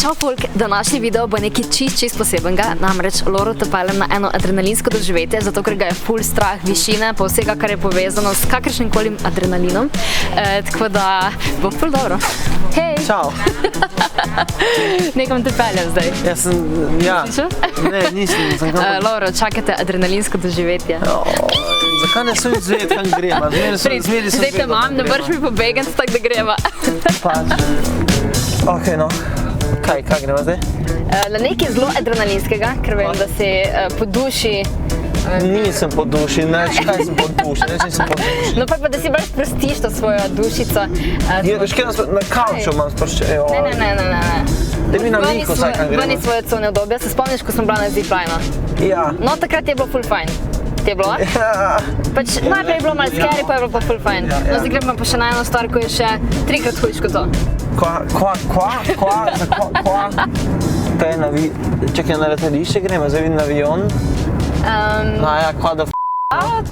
Čau folk, današnji video bo nekaj čist posebenega, namreč Loro te peljem na eno adrenalinsko doživetje, zato ker ga je ful strah višine, pa vsega, kar je povezano s kakršnim kolim adrenalinom, tako da bo ful dobro. Hej! Čau! Nekam te peljem zdaj. Jaz sem, ja. Ne, nisem. Loro, čakate adrenalinsko doživetje. Zakaj ne sem izvedel, kam gremo? Zdaj te imam, ne vrš mi pobegati, tako da gremo. Ok, no. Kaj gremo zdaj? Na nekaj zelo adrenalinskega, ker vem, da si po duši. Nisem po duši, neč kaj sem po duši, nisem po duši. No pa da si bolj sprostiš to svojo dušico. Na kavču imam sproščenje. Ne. Da mi na Miku vsaj kam gremo. Vani svoje cone obdobja, se spomniš, ko smo bila na zipline? Ja. No takrat je bilo ful fajn. Ti je bilo? Ja. Pač najprej je bilo malo scary, pa je bilo pa ful fajn. No zdaj gremo pa še na eno stvar, ko je še 3-krat hujš kot to. Kva? Čakaj, na letališče gremo, zdaj vidim avion. Ja, kva da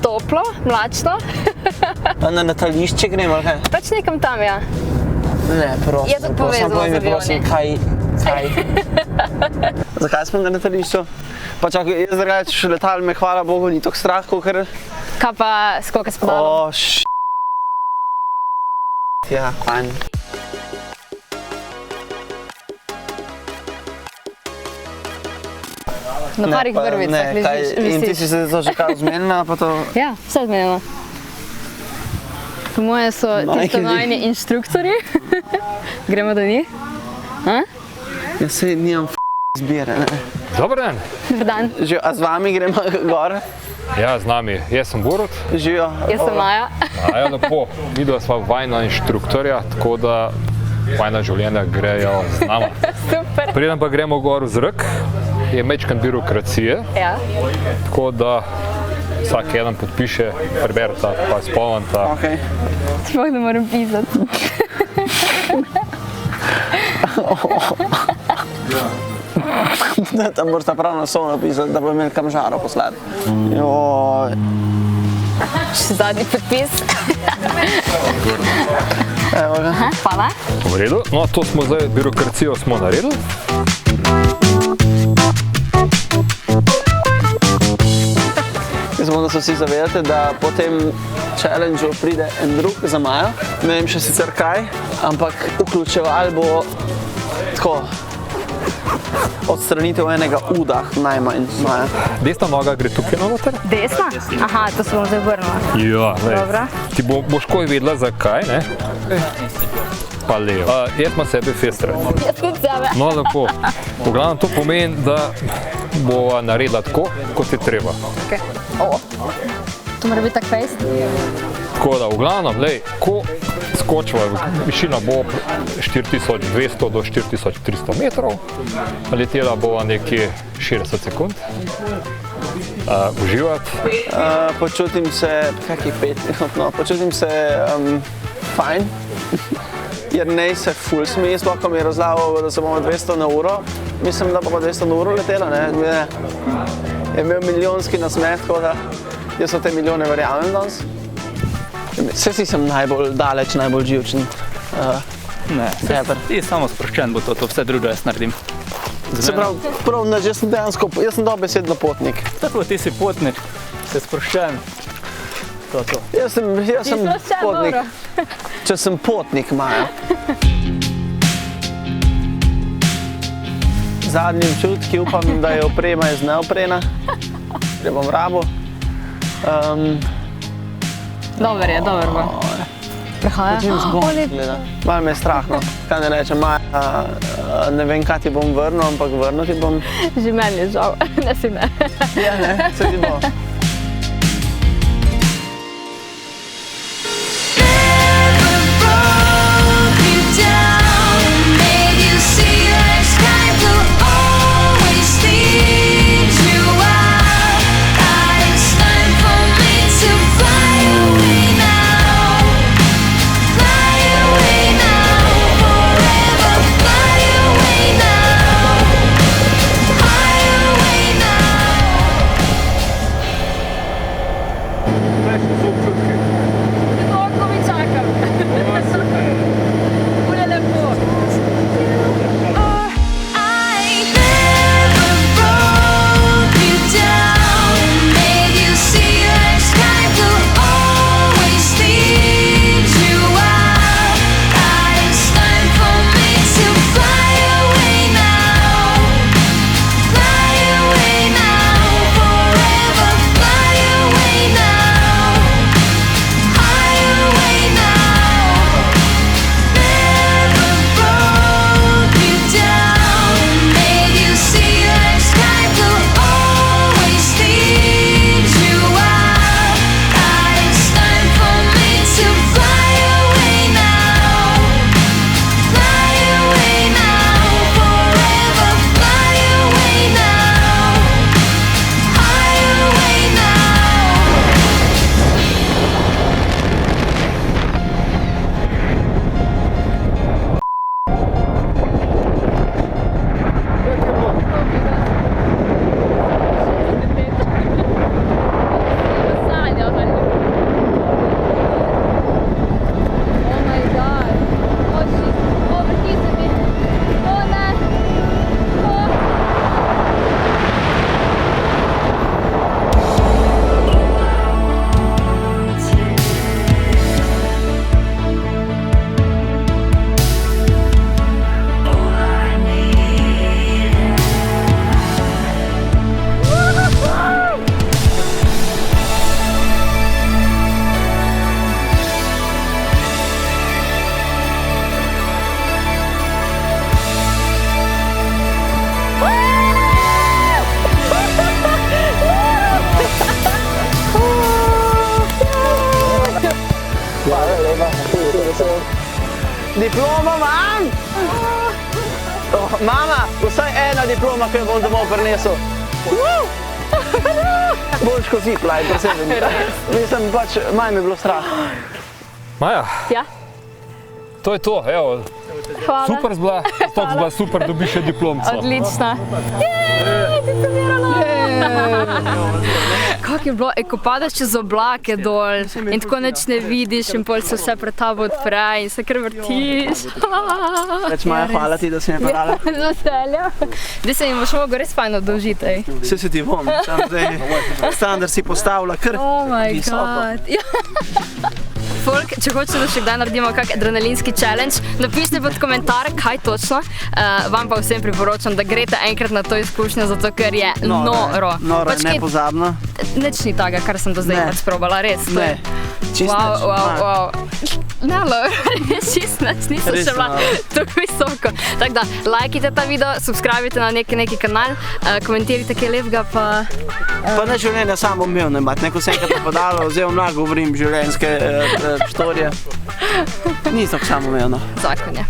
Toplo, mlačno. Na letališče gremo, ali kaj? Pač nekam tam, ja. Ne, prosim. Je tudi povezano z avioni. Kaj? Zakaj smo na letališču? Pa čakaj, jaz drugače letal me, hvala Bogu, ni toliko strah, kakor... Kaj pa skoka s pedalom? Ja, fajn. Na parih vrvicah visiš. In ti si se to že kaj zmenila, pa to... Ja, vse zmenila. Po moje so tisto najni inštruktori. Gremo do njih? Ja, sej nimam izbire, ne? Dobar dan. Dobar dan. Živijo, a z vami gremo gor? Ja, z nami. Jaz sem Borut. Živijo. Jaz sem Maja. Maja, lepo. Videla sva vajna inštruktorja, tako da vajna življenja grejo z nama. Super. Preden pa gremo gor v zrak, je mečkan birokracije. Ja. Tako da vsak eden podpiše, preberta, pa spomnita. Okej. Sploh ne moram pisati. Tam morate prav na sol napisati, da bo imeli kam žaro poslati. Joj. Še zadnji podpis. Evo ga. Hvala. V redu. No, to smo zdaj, birokracijo smo naredili. Jaz bom, da se vsi zavedate, da po tem challenge-u pride en drug za Majo. Ne vem še sicer kaj, ampak vključeval bo tako odstranitev enega uda najmanj Maja. Desna noga gre tukaj noter. Desna? Aha, to se bom zdaj obrnila. Ja, Dobro. Ti boš koj vedela zakaj, ne? Pa levo. Jaz imam sebe fest rad. Jaz tudi sebe. No, lepo. V glavnem to pomeni, da bova naredila tako, kot je treba. Okay. To mora biti tak fejst? Tako da, v glavnem, lej, ko skočiva, višina bo 4200 do 4300 metrov, letela bova nekje 60 sekund. Uživati. Počutim se, počutim se fajn. Jernej se ful smeji, sploh ko mi je razlagal, da se bomo 200 na uro. Mislim, da bomo 200 na uro letela, ne? Je imel milijonski nasmeh, tako da jaz v te milijone verjamem danes. Saj si sem najbolj daleč, najbolj živčen. Ne, ti samo sproščen bo to, vse drugo jaz naredim. Se pravi, jaz sem dejansko, jaz sem dobesedno potnik. Tako, ti si potnik, si sproščen. To. Jaz sem potnik, če sem potnik, Maja. Zadnji občutki upam, da je oprema iz neoprena, ker bom rabo. Dober je, dober bo. Prehaja. Malo me je strah, no. Kaj ne rečem, Maja, ne vem, kaj ti bom vrnil, ampak vrnil ti bom. Že meni je žal, ne si ne. Ja, ne, se ti bo. Diplomo imam! Oh, mama, vsaj ena diploma, ki jo bom domov prinesel. Boljš kot ziplaj, presebim. Mislim, pač, manj mi je bilo strah. Maja, Ja, to je to, evo. hvala. Super zbla, stok zbla, super, dobiš še diplomco. Odlično. Jej, diplomirala. Kako je bilo, ko padeš čez oblake dol in tako nič ne vidiš in pol se vse pred tabo odpre in se kar vrtiš. Več Maja, hvala ti, da si me parala. Z veseljem. Zdaj se jim boš mogel res fajn odložiti, ej. Vse se ti bom, sam zdaj standard si postavila kar Oh my visoko. god. Ja. Folk, če hočete, da še kdaj naredimo kak adrenalinski challenge, napišite pod komentar, kaj točno. Vam pa vsem priporočam, da greste enkrat na to izkušnjo, zato ker je noro. Noro Pač je nepozabno. Nič ni tega, kar sem do zdaj Ne. pač probala, res. To Ne, je- čist nič. Wow. Ne, čist nič, nisem Res še bila malo. tako visoko. Tako da, lajkite ta video, subscribite na neki kanal, komentirajte kaj lepega, pa... Pa ne življenje samo umevno imati, neko se enkrat podalo, zdaj vam lahko govorim življenjske štorije. Ni tako samo umevno. Zakon je.